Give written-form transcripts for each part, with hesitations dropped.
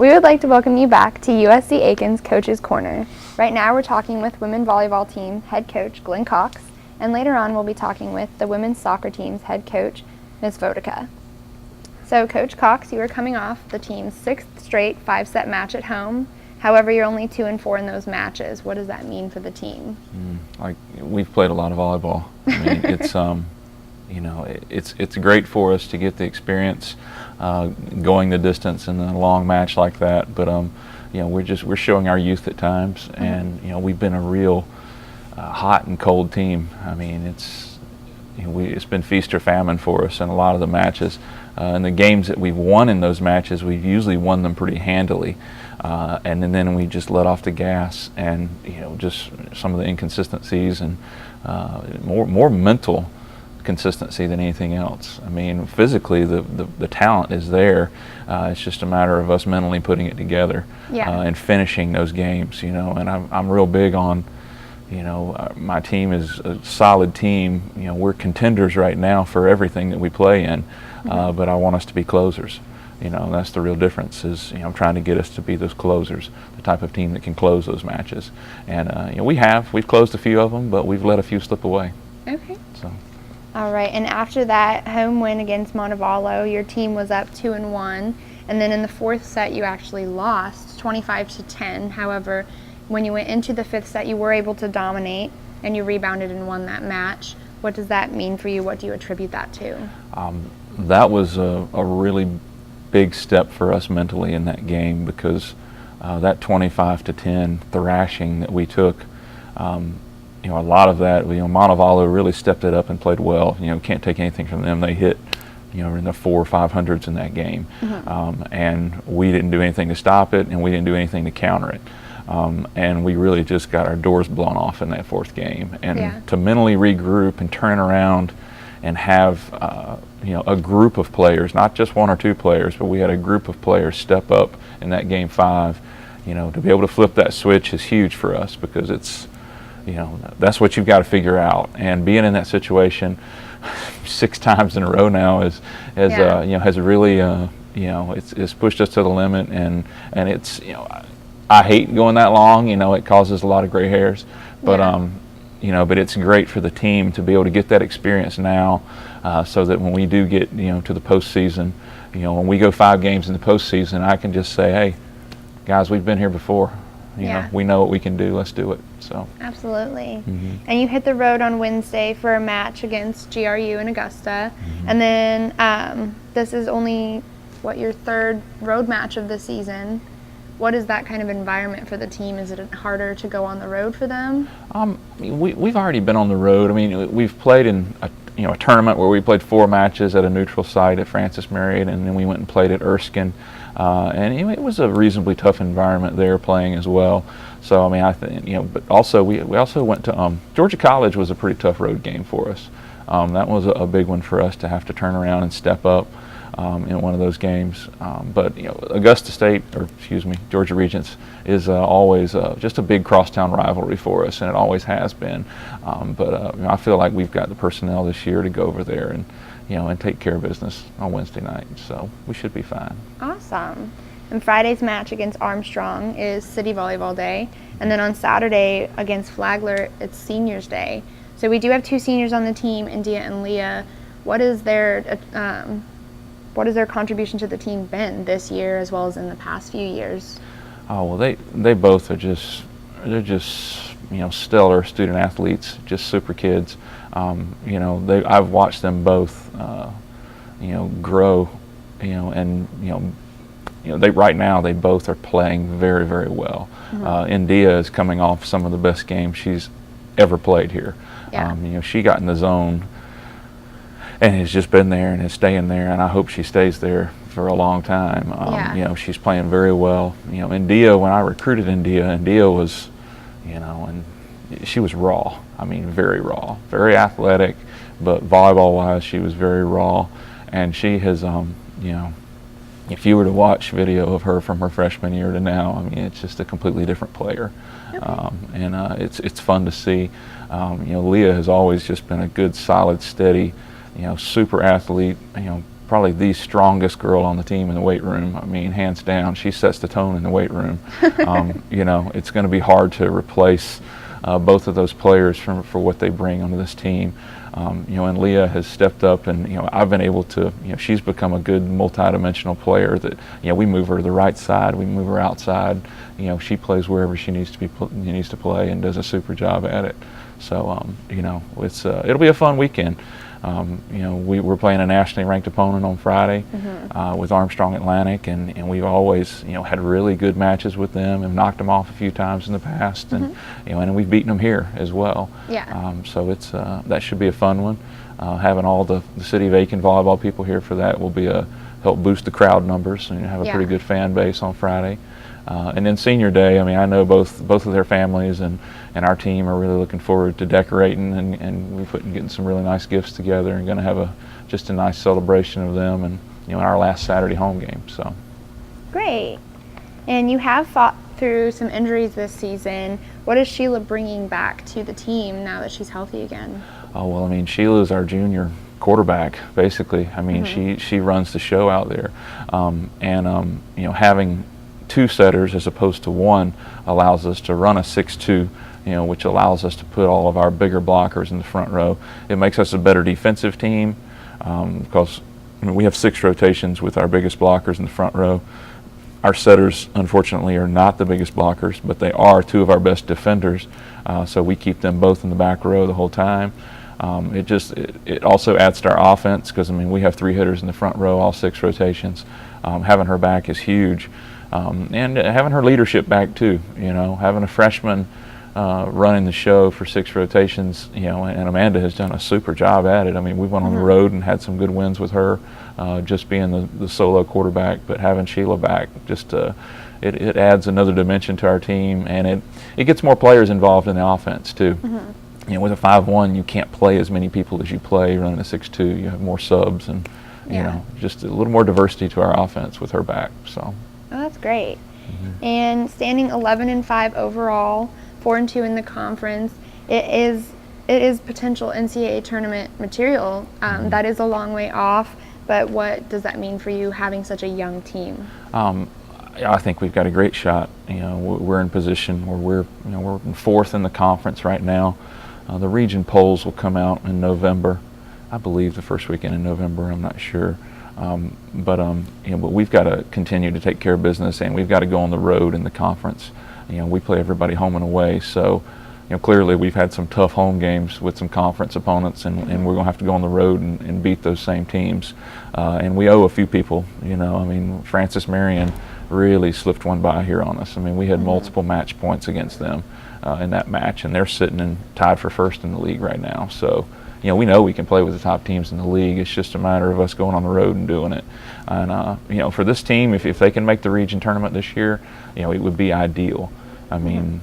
We would like to welcome you back to USC Aiken's Coach's Corner. Right now we're talking with women volleyball team head coach Glenn Cox, and later on we'll be talking with the women's soccer team's head coach, Ms. Vodica. So Coach Cox, you are coming off the team's 6th straight 5-set match at home. However, you're only 2-4 in those matches. What does that mean for the team? We've played a lot of volleyball. I mean, it's great for us to get the experience going the distance in a long match like that. But we're showing our youth at times, and we've been a real hot and cold team. I mean, it's been feast or famine for us in a lot of the matches. And the games that we've won in those matches, we've usually won them pretty handily. And then we just let off the gas, and just some of the inconsistencies and more mental consistency than anything else. I mean, physically the talent is there. It's just a matter of us mentally putting it together and finishing those games. And I'm real big on. My team is a solid team. We're contenders right now for everything that we play in, but I want us to be closers. That's the real difference. Is I'm trying to get us to be those closers, the type of team that can close those matches. And we've closed a few of them, but we've let a few slip away. Okay. So. All right. And after that home win against Montevallo, your team was up 2-1, and then in the 4th set you actually lost 25-10. However, when you went into the 5th set, you were able to dominate, and you rebounded and won that match. What does that mean for you? What do you attribute that to? That was a really big step for us mentally in that game, because that 25-10 thrashing that we took, a lot of that, Montevallo really stepped it up and played well. Can't take anything from them. They hit, in the 400s or 500s in that game, and we didn't do anything to stop it, and we didn't do anything to counter it. And we really just got our doors blown off in that 4th game. And to mentally regroup and turn around and have a group of players, not just 1 or 2 players, but we had a group of players step up in that game 5. To be able to flip that switch is huge for us, because it's, that's what you've got to figure out. And being in that situation 6 times in a row now has really it's pushed us to the limit, and it's I hate going that long. It causes a lot of gray hairs, but but it's great for the team to be able to get that experience now, so that when we do get to the postseason, when we go 5 games in the postseason, I can just say, hey, guys, we've been here before. We know what we can do. Let's do it. So absolutely. And you hit the road on Wednesday for a match against GRU in Augusta, and then this is only your 3rd road match of the season. What is that kind of environment for the team? Is it harder to go on the road for them? We've already been on the road. I mean, we've played in a tournament where we played 4 matches at a neutral site at Francis Marion, and then we went and played at Erskine, and it was a reasonably tough environment there playing as well. So I mean, I think but also we also went to Georgia College was a pretty tough road game for us. That was a big one for us to have to turn around and step up in one of those games. But Augusta State, Georgia Regents is always just a big crosstown rivalry for us, and it always has been. But I feel like we've got the personnel this year to go over there and and take care of business on Wednesday night. So we should be fine. Awesome. And Friday's match against Armstrong is City Volleyball Day, and then on Saturday against Flagler, it's Seniors Day. So we do have 2 seniors on the team, India and Leah. What is their contribution to the team been this year as well as in the past few years? Oh, well, they both are they're just stellar student athletes, just super kids. I've watched them both grow, and right now they both are playing very, very well. India is coming off some of the best games she's ever played here. She got in the zone and has just been there and is staying there, and I hope she stays there for a long time. She's playing very well. India, when I recruited India was, and she was raw. I mean, very raw, very athletic, but volleyball-wise, she was very raw. And she has, if you were to watch video of her from her freshman year to now, I mean, it's just a completely different player. Okay. It's fun to see. Leah has always just been a good, solid, steady, super athlete, probably the strongest girl on the team in the weight room. I mean, hands down, she sets the tone in the weight room. You know, it's going to be hard to replace both of those players for what they bring onto this team. You know, and Leah has stepped up, and you know, I've been able to. You know, she's become a good multi-dimensional player. That, you know, we move her to the right side, we move her outside. You know, she plays wherever she needs to play, and does a super job at it. So, you know, it'll be a fun weekend. You know, we're playing a nationally ranked opponent on Friday with Armstrong Atlantic, and we've always, you know, had really good matches with them and knocked them off a few times in the past, and you know, and we've beaten them here as well. Yeah. So that should be a fun one. Having all the City of Aiken volleyball people here for that will be help boost the crowd numbers and have a pretty good fan base on Friday. And then Senior Day, I mean, I know both of their families and our team are really looking forward to decorating, and we're getting some really nice gifts together, and going to have just a nice celebration of them, and you know, our last Saturday home game. So great. And you have fought through some injuries this season. What is Sheila bringing back to the team now that she's healthy again? Oh, well, I mean, Sheila is our junior quarterback, basically. I mean, she runs the show out there, and you know, having two setters as opposed to one allows us to run a 6-2, you know, which allows us to put all of our bigger blockers in the front row. It makes us a better defensive team because, I mean, we have 6 rotations with our biggest blockers in the front row. Our setters, unfortunately, are not the biggest blockers, but they are 2 of our best defenders, so we keep them both in the back row the whole time. It also adds to our offense because, I mean, we have 3 hitters in the front row, all 6 rotations. Having her back is huge. And having her leadership back too, you know, having a freshman running the show for 6 rotations, you know, and Amanda has done a super job at it. I mean, we went on the road and had some good wins with her, just being the solo quarterback, but having Sheila back, just it adds another dimension to our team, and it gets more players involved in the offense too. You know, with a 5-1, you can't play as many people as you play running a 6-2. You have more subs, and you know, just a little more diversity to our offense with her back. So. Oh, that's great. And standing 11-5 overall, 4-2 in the conference, it is potential NCAA tournament material. That is a long way off, but what does that mean for you having such a young team? I think we've got a great shot. You know, we're in position where we're 4th in the conference right now. The region polls will come out in November. I believe the first weekend in November. I'm not sure. But we've got to continue to take care of business, and we've got to go on the road in the conference. You know, we play everybody home and away, so you know, clearly we've had some tough home games with some conference opponents, and we're going to have to go on the road and beat those same teams. And we owe a few people. You know, I mean, Francis Marion really slipped one by here on us. I mean, we had multiple match points against them in that match, and they're sitting tied for 1st in the league right now. So. You know, we know we can play with the top teams in the league. It's just a matter of us going on the road and doing it. And, you know, for this team, if they can make the region tournament this year, you know, it would be ideal. I mean,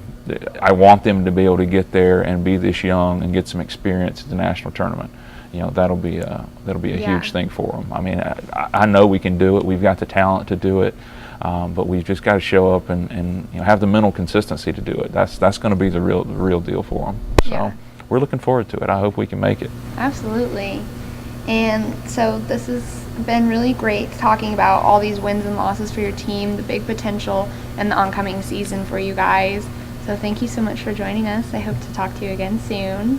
I want them to be able to get there and be this young and get some experience at the national tournament. You know, that'll be a huge thing for them. I mean, I know we can do it. We've got the talent to do it. But we've just got to show up and you know, have the mental consistency to do it. That's going to be the real deal for them. So. We're looking forward to it. I hope we can make it. Absolutely. And so this has been really great talking about all these wins and losses for your team, the big potential, and the oncoming season for you guys. So thank you so much for joining us. I hope to talk to you again soon.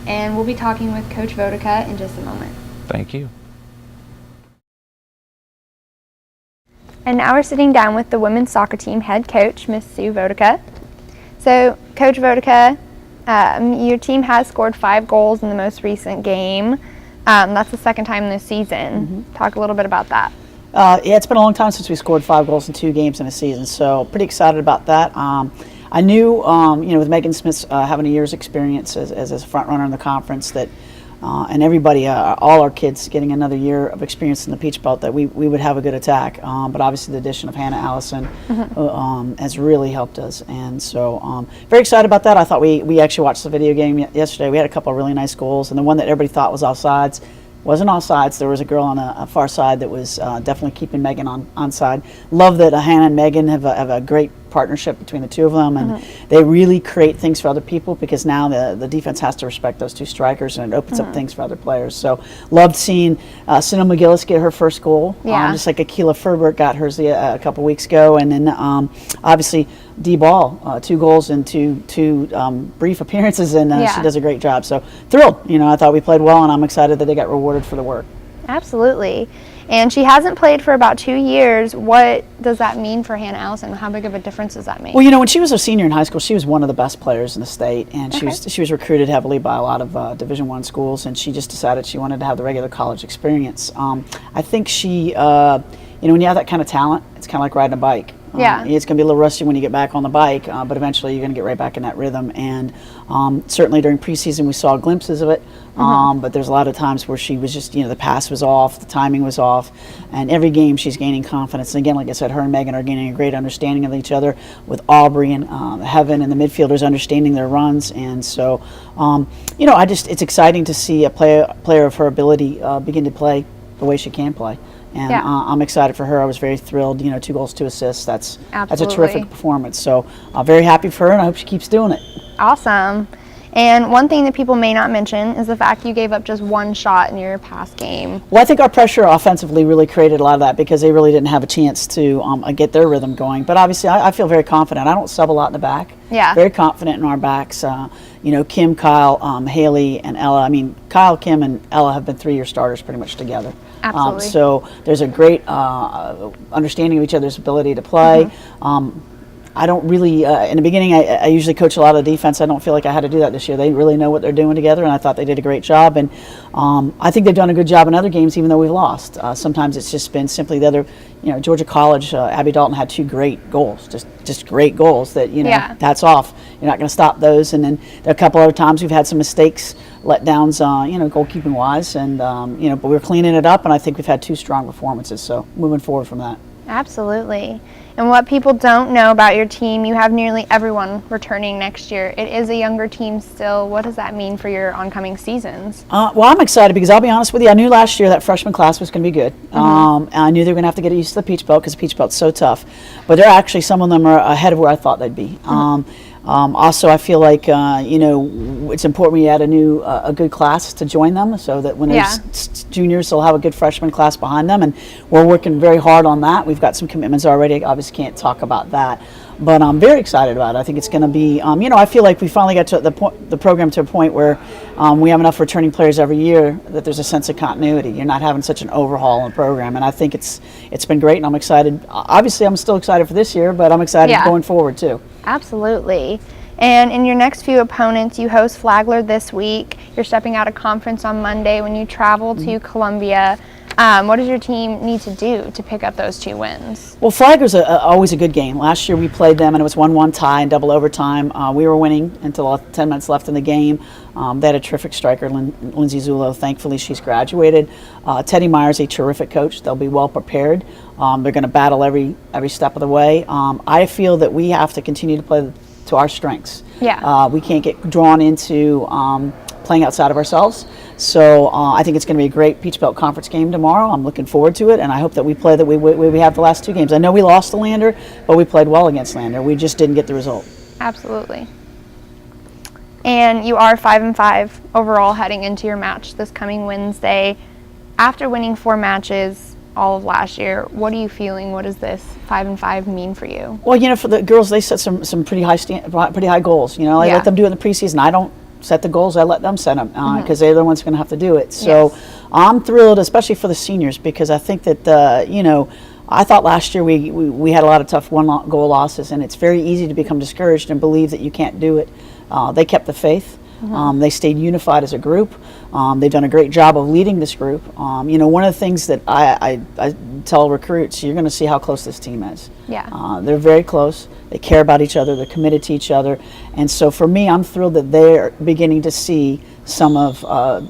And we'll be talking with Coach Vodica in just a moment. Thank you. And now we're sitting down with the women's soccer team head coach, Miss Sue Vodica. So, Coach Vodica, your team has scored 5 goals in the most recent game. That's the 2nd time this season. Talk a little bit about that. Yeah, it's been a long time since we scored 5 goals in 2 games in a season, so pretty excited about that. I knew, you know, with Megan Smith having a year's experience as a front runner in the conference, that and everybody, all our kids getting another year of experience in the Peach Belt, that we would have a good attack. But obviously the addition of Hannah Allison has really helped us. And so very excited about that. I thought we actually watched the video game yesterday. We had a couple of really nice goals. And the one that everybody thought was offsides wasn't offsides. There was a girl on a far side that was definitely keeping Megan onside. Love that Hannah and Megan have a great partnership between the two of them, and they really create things for other people because now the defense has to respect those two strikers, and it opens up things for other players. So loved seeing Sunil McGillis get her first goal, just like Akila Ferbert got hers a couple weeks ago, and then obviously Dee Ball, 2 goals in two brief appearances, and she does a great job. So thrilled. I thought we played well, and I'm excited that they got rewarded for the work. Absolutely. And she hasn't played for about 2 years. What does that mean for Hannah Allison? How big of a difference does that make? Well, when she was a senior in high school, she was one of the best players in the state, and she was recruited heavily by a lot of Division I schools, and she just decided she wanted to have the regular college experience. I think she, when you have that kind of talent, it's kind of like riding a bike. It's going to be a little rusty when you get back on the bike, but eventually you're going to get right back in that rhythm. And certainly during preseason we saw glimpses of it, but there's a lot of times where she was just, the pass was off, the timing was off, and every game she's gaining confidence. And again, like I said, her and Megan are gaining a great understanding of each other, with Aubrey and Heaven and the midfielders understanding their runs. And so, it's exciting to see a player of her ability begin to play the way she can play. And I'm excited for her. I was very thrilled. 2 goals, 2 assists. That's a terrific performance. So I'm very happy for her, and I hope she keeps doing it. Awesome. And one thing that people may not mention is the fact you gave up just 1 shot in your past game. Well, I think our pressure offensively really created a lot of that because they really didn't have a chance to get their rhythm going. But obviously, I feel very confident. I don't sub a lot in the back. Yeah. Very confident in our backs. Kim, Kyle, Haley, and Ella. I mean, Kyle, Kim, and Ella have been 3-year starters pretty much together. Absolutely. So there's a great understanding of each other's ability to play. I don't really, in the beginning, I usually coach a lot of defense. I don't feel like I had to do that this year. They really know what they're doing together, and I thought they did a great job. And I think they've done a good job in other games, even though we've lost. Sometimes it's just been simply the other, Georgia College, Abby Dalton had 2 great goals, just great goals that, hats off. You're not going to stop those. And then there are a couple other times we've had some mistakes, letdowns, goalkeeping wise, and but we're cleaning it up, and I think we've had 2 strong performances. So moving forward from that. Absolutely. And what people don't know about your team, you have nearly everyone returning next year. It is a younger team still. What does that mean for your oncoming seasons? Well, I'm excited because I'll be honest with you, I knew last year that freshman class was going to be good. And I knew they were going to have to get used to the Peach Belt because the Peach Belt's so tough. But they're actually, some of them are ahead of where I thought they'd be. Also, I feel like it's important when you add a good class to join them, so that when there's juniors, they'll have a good freshman class behind them, and we're working very hard on that. We've got some commitments already. I obviously can't talk about that, but I'm very excited about it. I think it's going to be, I feel like we finally got to the program to a point where we have enough returning players every year that there's a sense of continuity. You're not having such an overhaul in the program, and I think it's been great, and I'm excited. Obviously, I'm still excited for this year, but I'm excited going forward too. Absolutely. And in your next few opponents, you host Flagler this week. You're stepping out of conference on Monday when you travel to Columbia. What does your team need to do to pick up those 2 wins? Well, Flagler's always a good game. Last year we played them, and it was 1-1 tie in double overtime. We were winning until 10 minutes left in the game. They had a terrific striker, Lindsay Zullo. Thankfully, she's graduated. Teddy Meyer's a terrific coach. They'll be well prepared. They're going to battle every step of the way. I feel that we have to continue to play to our strengths. We can't get drawn into playing outside of ourselves. So I think it's going to be a great Peach Belt Conference game tomorrow. I'm looking forward to it, and I hope that we play that we have the last 2 games. I know we lost to Lander, but we played well against Lander. We just didn't get the result. Absolutely. And you are 5-5 overall heading into your match this coming Wednesday. After winning 4 matches all of last year, what are you feeling? What does this 5-5 mean for you? Well, for the girls, they set some pretty high goals. I let them do it in the preseason. I don't set the goals. I let them set them because they're the ones going to have to do it. So I'm thrilled, especially for the seniors, because I think that I thought last year we had a lot of tough 1-goal losses, and it's very easy to become discouraged and believe that you can't do it. They kept the faith. They stayed unified as a group. They've done a great job of leading this group. One of the things that I tell recruits, you're going to see how close this team is. They're very close. They care about each other. They're committed to each other. And so for me, I'm thrilled that they're beginning to see some of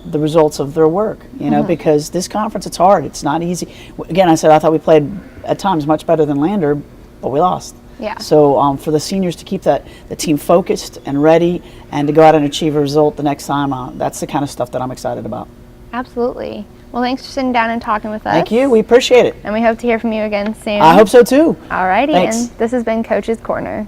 the results of their work, because this conference, it's hard. It's not easy. Again, I thought we played at times much better than Lander, but we lost. So for the seniors to keep the team focused and ready and to go out and achieve a result the next time, that's the kind of stuff that I'm excited about. Absolutely. Well, thanks for sitting down and talking with us. Thank you. We appreciate it. And we hope to hear from you again soon. I hope so too. Alrighty, Thanks. and this has been Coach's Corner.